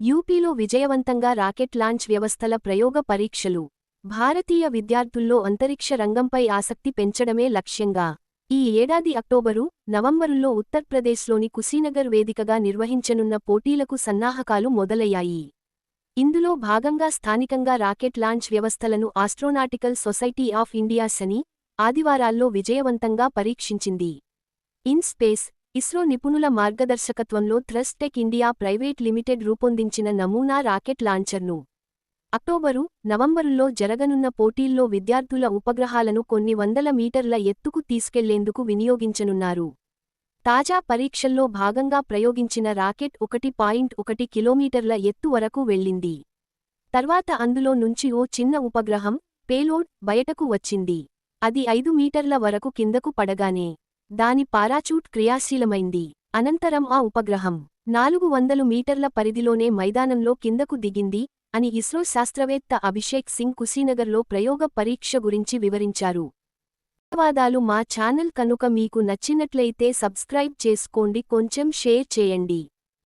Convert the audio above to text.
యూపీలో విజయవంతంగా rocket launch వ్యవస్థల ప్రయోగ పరీక్షలు. భారతీయ విద్యార్థుల్లో అంతరిక్ష రంగంపై ఆసక్తి పెంచడమే లక్ష్యంగా ఈ ఏడాది అక్టోబరు, నవంబరుల్లో ఉత్తర్ప్రదేశ్లోని కుశీనగర్ వేదికగా నిర్వహించనున్న పోటీలకు సన్నాహకాలు మొదలయ్యాయి. ఇందులో భాగంగా స్థానికంగా రాకెట్ లాంచ్ వ్యవస్థలను ఆస్ట్రోనాటికల్ సొసైటీ ఆఫ్ ఇండియా సని ఆదివారాల్లో విజయవంతంగా పరీక్షించింది. ఇన్ స్పేస్ ఇస్రో నిపుణుల మార్గదర్శకత్వంలో Thrust Tech India Private Limited రూపొందించిన నమూనా రాకెట్ లాంచర్ను అక్టోబరు, నవంబరుల్లో జరగనున్న పోటీల్లో విద్యార్థుల ఉపగ్రహాలను కొన్ని వందల మీటర్ల ఎత్తుకు తీసుకెళ్లేందుకు వినియోగించనున్నారు. తాజా పరీక్షల్లో భాగంగా ప్రయోగించిన రాకెట్ 1.1 కిలోమీటర్ల ఎత్తు వరకు వెళ్లింది. తర్వాత అందులో నుంచి ఓ చిన్న ఉపగ్రహం, పేలోడ్, బయటకు వచ్చింది. అది 5 మీటర్ల వరకు కిందకు పడగానే దాని పారాచూట్ క్రియాశీలమైంది. అనంతరం ఆ ఉపగ్రహం 400 మీటర్ల పరిధిలోనే మైదానంలో కిందకు దిగింది అని ఇస్రో శాస్త్రవేత్త అభిషేక్ సింగ్ కుశీనగర్లో ప్రయోగ పరీక్ష గురించి వివరించారు. ధన్యవాదాలు. మా ఛానల్ కనుక మీకు నచ్చినట్లయితే సబ్స్క్రైబ్ చేసుకోండి, కొంచెం షేర్ చేయండి.